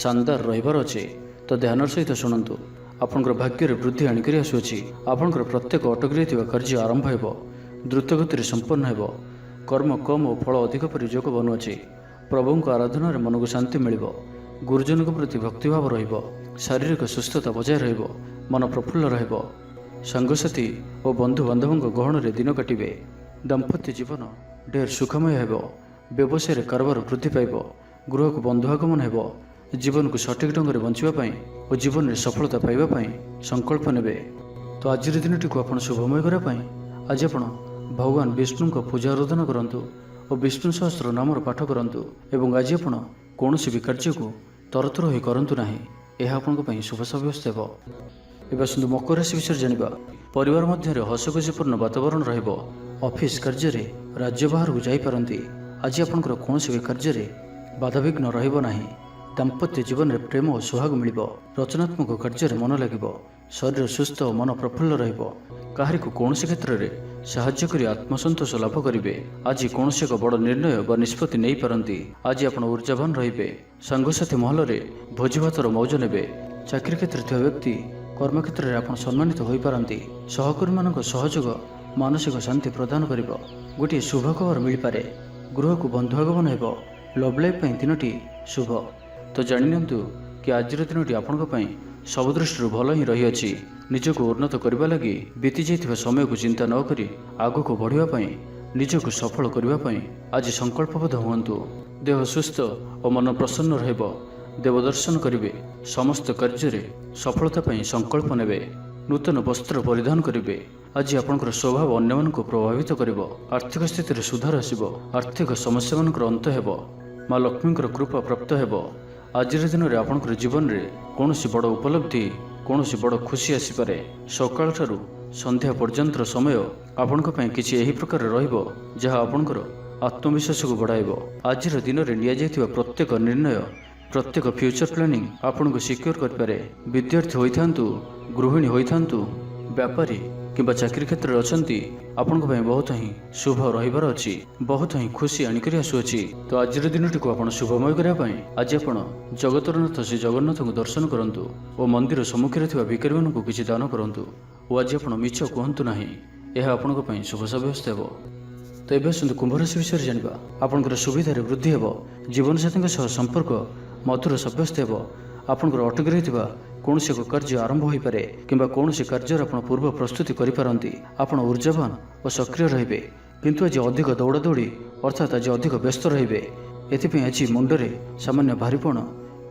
ଶାନଦାର ରହିବାର ଅଛି, ତ ଧ୍ୟାନର ସହିତ ଶୁଣନ୍ତୁ। ଆପଣଙ୍କର ଭାଗ୍ୟରେ ବୃଦ୍ଧି ଆଣିକରି ଆସୁଅଛି। ଆପଣଙ୍କର ପ୍ରତ୍ୟେକ ଅଟକି ରହିଥିବା କାର୍ଯ୍ୟ ଆରମ୍ଭ ହେବ। ଦ୍ରୁତଗତିରେ ସମ୍ପନ୍ନ ହେବ। କର୍ମ କମ୍ ଓ ଫଳ ଅଧିକ ପରି ଯୋଗ ବନୁଅଛି। ପ୍ରଭୁଙ୍କ ଆରାଧନାରେ ମନକୁ ଶାନ୍ତି ମିଳିବ। ଗୁରୁଜନଙ୍କ ପ୍ରତି ଭକ୍ତିଭାବ ରହିବ। ଶାରୀରିକ ସୁସ୍ଥତା ବଜାୟ ରହିବ। ମନ ପ୍ରଫୁଲ୍ଲ ରହିବ। ସାଙ୍ଗସାଥୀ ଓ ବନ୍ଧୁବାନ୍ଧବଙ୍କ ଗହଣରେ ଦିନ କାଟିବେ। ଦାମ୍ପତ୍ୟ ଜୀବନ ଢେର ସୁଖମୟ ହେବ। ବ୍ୟବସାୟରେ କାରବାର ବୃଦ୍ଧି ପାଇବ। ଗୃହକୁ ବନ୍ଧୁ ଆଗମନ ହେବ। ଜୀବନକୁ ସଠିକ୍ ଢଙ୍ଗରେ ବଞ୍ଚିବା ପାଇଁ ଓ ଜୀବନରେ ସଫଳତା ପାଇବା ପାଇଁ ସଂକଳ୍ପ ନେବେ। ତ ଆଜିର ଦିନଟିକୁ ଆପଣ ଶୁଭମୟ କରିବା ପାଇଁ ଆଜି ଆପଣ ଭଗବାନ ବିଷ୍ଣୁଙ୍କ ପୂଜା ଆରାଧନା କରନ୍ତୁ ଓ ବିଷ୍ଣୁ ସହସ୍ର ନାମର ପାଠ କରନ୍ତୁ ଏବଂ ଆଜି ଆପଣ କୌଣସି ବି କାର୍ଯ୍ୟକୁ ତରତର ହୋଇ କରନ୍ତୁ ନାହିଁ। ଏହା ଆପଣଙ୍କ ପାଇଁ ଶୁଭ ସାବ୍ୟସ୍ତ ହେବ। ଏବେ ଆସନ୍ତୁ ମକର ରାଶି ବିଷୟରେ ଜାଣିବା। ପରିବାର ମଧ୍ୟରେ ହସଖୁସିପୂର୍ଣ୍ଣ ବାତାବରଣ ରହିବ। ଅଫିସ କାର୍ଯ୍ୟରେ ରାଜ୍ୟ ବାହାରକୁ ଯାଇପାରନ୍ତି। ଆଜି ଆପଣଙ୍କର କୌଣସି ବି କାର୍ଯ୍ୟରେ ବାଧାବିଘ୍ନ ରହିବ ନାହିଁ। ଦାମ୍ପତ୍ୟ ଜୀବନରେ ପ୍ରେମ ଓ ସୁହାଗ ମିଳିବ। ରଚନାତ୍ମକ କାର୍ଯ୍ୟରେ ମନ ଲାଗିବ। ଶରୀର ସୁସ୍ଥ ଓ ମନ ପ୍ରଫୁଲ୍ଲ ରହିବ। କାହାରିକୁ କୌଣସି କ୍ଷେତ୍ରରେ ସାହାଯ୍ୟ କରି ଆତ୍ମସନ୍ତୋଷ ଲାଭ କରିବେ। ଆଜି କୌଣସି ଏକ ବଡ଼ ନିର୍ଣ୍ଣୟ ବା ନିଷ୍ପତ୍ତି ନେଇପାରନ୍ତି। ଆଜି ଆପଣ ଉର୍ଜାବାନ ରହିବେ। ସାଙ୍ଗସାଥୀ ମହଲରେ ଭୋଜିଭାତର ମୌଜ ନେବେ। ଚାକିରି କ୍ଷେତ୍ରରେ ଥିବା ବ୍ୟକ୍ତି କର୍ମକ୍ଷେତ୍ରରେ ଆପଣ ସମ୍ମାନିତ ହୋଇପାରନ୍ତି। ସହକର୍ମୀମାନଙ୍କ ସହଯୋଗ ମାନସିକ ଶାନ୍ତି ପ୍ରଦାନ କରିବ। ଗୋଟିଏ ଶୁଭ ଖବର ମିଳିପାରେ। ଗୃହକୁ ବନ୍ଧୁ ଆଗମନ ହେବ। ଲଭ୍ ଲାଇଫ୍ ପାଇଁ ଦିନଟି ଶୁଭ। ତ ଜାଣିନିଅନ୍ତୁ କି ଆଜିର ଦିନଟି ଆପଣଙ୍କ ପାଇଁ ସବୁ ଦୃଷ୍ଟିରୁ ଭଲ ହିଁ ରହିଅଛି। ନିଜକୁ ଉନ୍ନତ କରିବା ଲାଗି ବିତି ଯାଇଥିବା ସମୟକୁ ଚିନ୍ତା ନ କରି ଆଗକୁ ବଢ଼ିବା ପାଇଁ, ନିଜକୁ ସଫଳ କରିବା ପାଇଁ ଆଜି ସଂକଳ୍ପବଦ୍ଧ ହୁଅନ୍ତୁ। ଦେହ ସୁସ୍ଥ ଓ ମନ ପ୍ରସନ୍ନ ରହିବ। ଦେବଦର୍ଶନ କରିବେ। ସମସ୍ତ କାର୍ଯ୍ୟରେ ସଫଳତା ପାଇଁ ସଂକଳ୍ପ ନେବେ। ନୂତନ ବସ୍ତ୍ର ପରିଧାନ କରିବେ। ଆଜି ଆପଣଙ୍କର ସ୍ୱଭାବ ଅନ୍ୟମାନଙ୍କୁ ପ୍ରଭାବିତ କରିବ। ଆର୍ଥିକ ସ୍ଥିତିରେ ସୁଧାର ଆସିବ। ଆର୍ଥିକ ସମସ୍ୟାମାନଙ୍କର ଅନ୍ତ ହେବ। ମା ଲକ୍ଷ୍ମୀଙ୍କର କୃପା ପ୍ରାପ୍ତ ହେବ। ଆଜିର ଦିନରେ ଆପଣଙ୍କର ଜୀବନରେ କୌଣସି ବଡ଼ ଉପଲବ୍ଧି, କୌଣସି ବଡ଼ ଖୁସି ଆସିପାରେ। ସକାଳଠାରୁ ସନ୍ଧ୍ୟା ପର୍ଯ୍ୟନ୍ତର ସମୟ ଆପଣଙ୍କ ପାଇଁ କିଛି ଏହି ପ୍ରକାର ରହିବ ଯାହା ଆପଣଙ୍କର ଆତ୍ମବିଶ୍ୱାସକୁ ବଢ଼ାଇବ। ଆଜିର ଦିନରେ ନିଆଯାଇଥିବା ପ୍ରତ୍ୟେକ ନିର୍ଣ୍ଣୟ, ପ୍ରତ୍ୟେକ ଫ୍ୟୁଚର ପ୍ଲାନିଂ ଆପଣଙ୍କୁ ସିକ୍ୟୁର କରିପାରେ। ବିଦ୍ୟାର୍ଥୀ ହୋଇଥାନ୍ତୁ, ଗୃହିଣୀ ହୋଇଥାନ୍ତୁ, ବ୍ୟାପାରୀ କିମ୍ବା ଚାକିରି କ୍ଷେତ୍ରରେ ଅଛନ୍ତି, ଆପଣଙ୍କ ପାଇଁ ବହୁତ ହିଁ ଶୁଭ ରହିବାର ଅଛି, ବହୁତ ହିଁ ଖୁସି ଆଣିକରି ଆସୁଅଛି। ତ ଆଜିର ଦିନଟିକୁ ଆପଣ ଶୁଭମୟ କରିବା ପାଇଁ ଆଜି ଆପଣ ଜଗତର ନାଥ ଶ୍ରୀ ଜଗନ୍ନାଥଙ୍କୁ ଦର୍ଶନ କରନ୍ତୁ ଓ ମନ୍ଦିର ସମ୍ମୁଖରେ ଥିବା ଭିକାରୀମାନଙ୍କୁ କିଛି ଦାନ କରନ୍ତୁ ଓ ଆଜି ଆପଣ ମିଛ କୁହନ୍ତୁ ନାହିଁ। ଏହା ଆପଣଙ୍କ ପାଇଁ ଶୁଭ ସାବ୍ୟସ୍ତ ହେବ। ତ ଏବେ ଆସନ୍ତୁ କୁମ୍ଭ ରାଶି ବିଷୟରେ ଜାଣିବା। ଆପଣଙ୍କର ସୁବିଧାରେ ବୃଦ୍ଧି ହେବ, ଜୀବନସାଥୀଙ୍କ ସହ ସମ୍ପର୍କ ମଧୁର ସାବ୍ୟସ୍ତ ହେବ। ଆପଣଙ୍କର ଅଟକି ରହିଥିବା କୌଣସି ଏକ କାର୍ଯ୍ୟ ଆରମ୍ଭ ହୋଇପାରେ କିମ୍ବା କୌଣସି କାର୍ଯ୍ୟର ଆପଣ ପୂର୍ବ ପ୍ରସ୍ତୁତି କରିପାରନ୍ତି। ଆପଣ ଊର୍ଜାବାନ ଓ ସକ୍ରିୟ ରହିବେ, କିନ୍ତୁ ଆଜି ଅଧିକ ଦୌଡ଼ାଦୌଡ଼ି ଅର୍ଥାତ୍ ଆଜି ଅଧିକ ବ୍ୟସ୍ତ ରହିବେ। ଏଥିପାଇଁ ଆଜି ମୁଣ୍ଡରେ ସାମାନ୍ୟ ଭାରିପଣ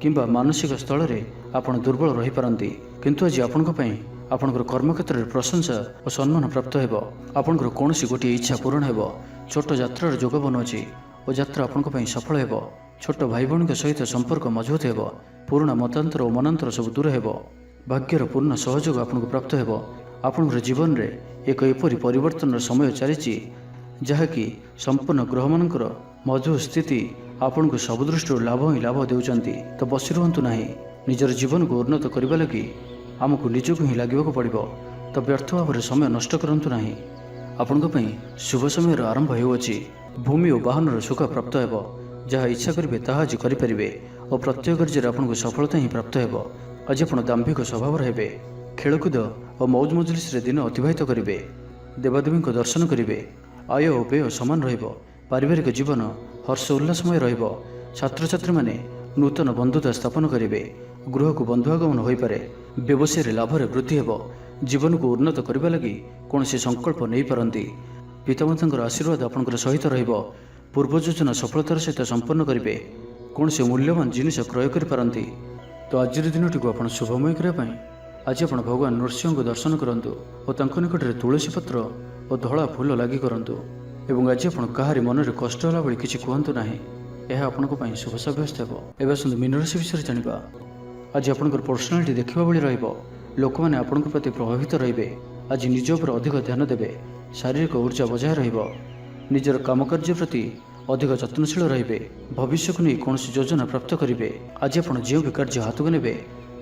କିମ୍ବା ମାନସିକ ସ୍ଥଳରେ ଆପଣ ଦୁର୍ବଳ ରହିପାରନ୍ତି, କିନ୍ତୁ ଆଜି ଆପଣଙ୍କ ପାଇଁ ଆପଣଙ୍କର କର୍ମକ୍ଷେତ୍ରରେ ପ୍ରଶଂସା ଓ ସମ୍ମାନ ପ୍ରାପ୍ତ ହେବ। ଆପଣଙ୍କର କୌଣସି ଗୋଟିଏ ଇଚ୍ଛା ପୂରଣ ହେବ। ଛୋଟ ଯାତ୍ରାର ଯୋଗ ବନୁଅଛି ଓ ଯାତ୍ରା ଆପଣଙ୍କ ପାଇଁ ସଫଳ ହେବ। ଛୋଟ ଭାଇ ଭଉଣୀଙ୍କ ସହିତ ସମ୍ପର୍କ ମଜବୁତ ହେବ। ପୁରୁଣା ମତାନ୍ତର ଓ ମନାନ୍ତର ସବୁ ଦୂର ହେବ। ଭାଗ୍ୟର ପୂର୍ଣ୍ଣ ସହଯୋଗ ଆପଣଙ୍କୁ ପ୍ରାପ୍ତ ହେବ। ଆପଣଙ୍କର ଜୀବନରେ ଏକ ଏପରି ପରିବର୍ତ୍ତନର ସମୟ ଚାଲିଛି ଯାହାକି ସମ୍ପୂର୍ଣ୍ଣ ଗ୍ରହମାନଙ୍କର ମଜବୁତ ସ୍ଥିତି ଆପଣଙ୍କୁ ସବୁ ଦୃଷ୍ଟିରୁ ଲାଭ ହିଁ ଲାଭ ଦେଉଛନ୍ତି। ତ ବସି ରୁହନ୍ତୁ ନାହିଁ। ନିଜର ଜୀବନକୁ ଉନ୍ନତ କରିବା ଲାଗି ଆମକୁ ନିଜକୁ ହିଁ ଲାଗିବାକୁ ପଡ଼ିବ। ତ ବ୍ୟର୍ଥ ଭାବରେ ସମୟ ନଷ୍ଟ କରନ୍ତୁ ନାହିଁ। ଆପଣଙ୍କ ପାଇଁ ଶୁଭ ସମୟର ଆରମ୍ଭ ହେଉଅଛି। ଭୂମି ଓ ବାହନର ସୁଖ ପ୍ରାପ୍ତ ହେବ। ଯାହା ଇଚ୍ଛା କରିବେ ତାହା ଆଜି କରିପାରିବେ ଓ ପ୍ରତ୍ୟେକ କାର୍ଯ୍ୟରେ ଆପଣଙ୍କୁ ସଫଳତା ହିଁ ପ୍ରାପ୍ତ ହେବ। ଆଜି ଆପଣ ଦାମ୍ଭିକ ସ୍ୱଭାବର ହେବେ। ଖେଳକୁଦ ଓ ମୌଜ ମଜଲିସରେ ଦିନ ଅତିବାହିତ କରିବେ। ଦେବାଦେବୀଙ୍କ ଦର୍ଶନ କରିବେ। ଆୟ ଓ ବ୍ୟୟ ସମାନ ରହିବ। ପାରିବାରିକ ଜୀବନ ହର୍ଷ ଉଲ୍ଲାସମୟ ରହିବ। ଛାତ୍ରଛାତ୍ରୀମାନେ ନୂତନ ବନ୍ଧୁତା ସ୍ଥାପନ କରିବେ। ଗୃହକୁ ବନ୍ଧୁ ଆଗମନ ହୋଇପାରେ। ବ୍ୟବସାୟରେ ଲାଭରେ ବୃଦ୍ଧି ହେବ। ଜୀବନକୁ ଉନ୍ନତ କରିବା ଲାଗି କୌଣସି ସଂକଳ୍ପ ନେଇପାରନ୍ତି। ପିତାମାତାଙ୍କର ଆଶୀର୍ବାଦ ଆପଣଙ୍କର ସହିତ ରହିବ। ପୂର୍ବ ଯୋଜନା ସଫଳତାର ସହିତ ସମ୍ପନ୍ନ କରିବେ। କୌଣସି ମୂଲ୍ୟବାନ ଜିନିଷ କ୍ରୟ କରିପାରନ୍ତି। ତ ଆଜିର ଦିନଟିକୁ ଆପଣ ଶୁଭମୟ କରିବା ପାଇଁ ଆଜି ଆପଣ ଭଗବାନ ନୃସିଂହଙ୍କୁ ଦର୍ଶନ କରନ୍ତୁ ଓ ତାଙ୍କ ନିକଟରେ ତୁଳସୀ ପତ୍ର ଓ ଧଳା ଫୁଲ ଲାଗି କରନ୍ତୁ। ଏବଂ ଆଜି ଆପଣ କାହାରି ମନରେ କଷ୍ଟ ହେଲା ଭଳି କିଛି କୁହନ୍ତୁ ନାହିଁ। ଏହା ଆପଣଙ୍କ ପାଇଁ ଶୁଭ ସାବ୍ୟସ୍ତ ହେବ। ଏବେ ଆସନ୍ତୁ ମୀନ ରାଶି ବିଷୟରେ ଜାଣିବା। ଆଜି ଆପଣଙ୍କର ପର୍ସନାଲିଟି ଦେଖିବା ଭଳି ରହିବ। ଲୋକମାନେ ଆପଣଙ୍କ ପ୍ରତି ପ୍ରଭାବିତ ରହିବେ। ଆଜି ନିଜ ଉପରେ ଅଧିକ ଧ୍ୟାନ ଦେବେ। ଶାରୀରିକ ଊର୍ଜା ବଜାୟ ରହିବ। ନିଜର କାମକାର୍ଯ୍ୟ ପ୍ରତି ଅଧିକ ଯତ୍ନଶୀଳ ରହିବେ। ଭବିଷ୍ୟକୁ ନେଇ କୌଣସି ଯୋଜନା ପ୍ରାପ୍ତ କରିବେ। ଆଜି ଆପଣ ଯେଉଁ ବି କାର୍ଯ୍ୟ ହାତକୁ ନେବେ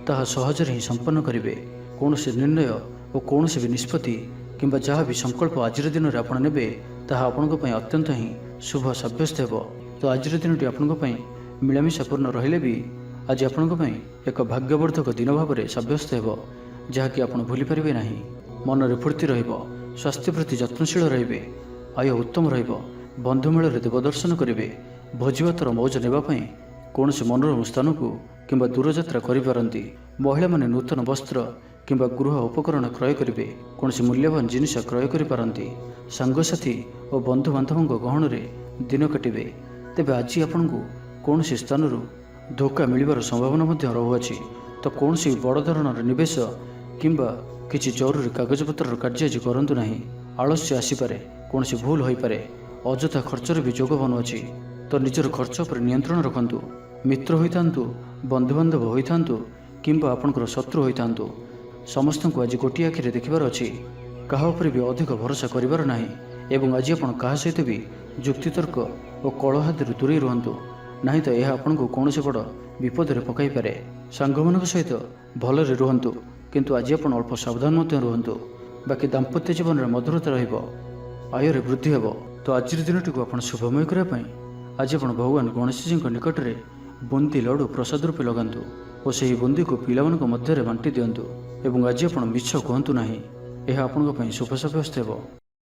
ତାହା ସହଜରେ ହିଁ ସମ୍ପନ୍ନ କରିବେ। କୌଣସି ନିର୍ଣ୍ଣୟ ଓ କୌଣସି ବି ନିଷ୍ପତ୍ତି କିମ୍ବା ଯାହା ବି ସଂକଳ୍ପ ଆଜିର ଦିନରେ ଆପଣ ନେବେ ତାହା ଆପଣଙ୍କ ପାଇଁ ଅତ୍ୟନ୍ତ ହିଁ ଶୁଭ ସାବ୍ୟସ୍ତ ହେବ। ତ ଆଜିର ଦିନଟି ଆପଣଙ୍କ ପାଇଁ ମିଳାମିଶାପୂର୍ଣ୍ଣ ରହିଲେ ବି ଆଜି ଆପଣଙ୍କ ପାଇଁ ଏକ ଭାଗ୍ୟବର୍ଦ୍ଧକ ଦିନ ଭାବରେ ସାବ୍ୟସ୍ତ ହେବ, ଯାହାକି ଆପଣ ଭୁଲିପାରିବେ ନାହିଁ। ମନରେ ଫୁର୍ତ୍ତି ରହିବ। ସ୍ୱାସ୍ଥ୍ୟ ପ୍ରତି ଯତ୍ନଶୀଳ ରହିବେ। ଆୟ ଉତ୍ତମ ରହିବ। ବନ୍ଧୁ ମେଳରେ ଦେବ ଦର୍ଶନ କରିବେ। ଭୋଜିଭାତର ମୌଜ ନେବା ପାଇଁ କୌଣସି ମନୋରମ ସ୍ଥାନକୁ କିମ୍ବା ଦୂରଯାତ୍ରା କରିପାରନ୍ତି। ମହିଳାମାନେ ନୂତନ ବସ୍ତ୍ର କିମ୍ବା ଗୃହ ଉପକରଣ କ୍ରୟ କରିବେ। କୌଣସି ମୂଲ୍ୟବାନ ଜିନିଷ କ୍ରୟ କରିପାରନ୍ତି। ସାଙ୍ଗସାଥୀ ଓ ବନ୍ଧୁବାନ୍ଧବଙ୍କ ଗହଣରେ ଦିନ କାଟିବେ। ତେବେ ଆଜି ଆପଣଙ୍କୁ କୌଣସି ସ୍ଥାନରୁ ଧୋକା ମିଳିବାର ସମ୍ଭାବନା ମଧ୍ୟ ରହୁଅଛି। ତ କୌଣସି ବଡ଼ ଧରଣର ନିବେଶ କିମ୍ବା କିଛି ଜରୁରୀ କାଗଜପତ୍ରର କାର୍ଯ୍ୟ ଆଜି କରନ୍ତୁ ନାହିଁ। ଆଳସ୍ୟ ଆସିପାରେ। କୌଣସି ଭୁଲ ହୋଇପାରେ। ଅଯଥା ଖର୍ଚ୍ଚରେ ବି ଯୋଗ ବନୁଅଛି। ତ ନିଜର ଖର୍ଚ୍ଚ ଉପରେ ନିୟନ୍ତ୍ରଣ ରଖନ୍ତୁ। ମିତ୍ର ହୋଇଥାନ୍ତୁ, ବନ୍ଧୁବାନ୍ଧବ ହୋଇଥାନ୍ତୁ କିମ୍ବା ଆପଣଙ୍କର ଶତ୍ରୁ ହୋଇଥାନ୍ତୁ, ସମସ୍ତଙ୍କୁ ଆଜି ଗୋଟିଏ ଆଖିରେ ଦେଖିବାର ଅଛି। କାହା ଉପରେ ବି ଅଧିକ ଭରସା କରିବାର ନାହିଁ। ଏବଂ ଆଜି ଆପଣ କାହା ସହିତ ବି ଯୁକ୍ତିତର୍କ ଓ କଳହାଦରୁ ଦୂରେଇ ରୁହନ୍ତୁ ନାହିଁ, ତ ଏହା ଆପଣଙ୍କୁ କୌଣସି ବଡ଼ ବିପଦରେ ପକାଇପାରେ। ସାଙ୍ଗମାନଙ୍କ ସହିତ ଭଲରେ ରୁହନ୍ତୁ, କିନ୍ତୁ ଆଜି ଆପଣ ଅଳ୍ପ ସାବଧାନ ମଧ୍ୟ ରୁହନ୍ତୁ। ବାକି ଦାମ୍ପତ୍ୟ ଜୀବନରେ ମଧୁରତା ରହିବ। ଆୟରେ ବୃଦ୍ଧି ହେବ। ତ ଆଜିର ଦିନଟିକୁ ଆପଣ ଶୁଭମୟ କରିବା ପାଇଁ ଆଜି ଆପଣ ଭଗବାନ ଗଣେଶଜୀଙ୍କ ନିକଟରେ ବୁନ୍ଦି ଲଡ଼ୁ ପ୍ରସାଦ ରୂପେ ଲଗାନ୍ତୁ ଓ ସେହି ବୁନ୍ଦିକୁ ପିଲାମାନଙ୍କ ମଧ୍ୟରେ ବାଣ୍ଟି ଦିଅନ୍ତୁ। ଏବଂ ଆଜି ଆପଣ ମିଛ କୁହନ୍ତୁ ନାହିଁ। ଏହା ଆପଣଙ୍କ ପାଇଁ ଶୁଭ ସାବ୍ୟସ୍ତ ହେବ।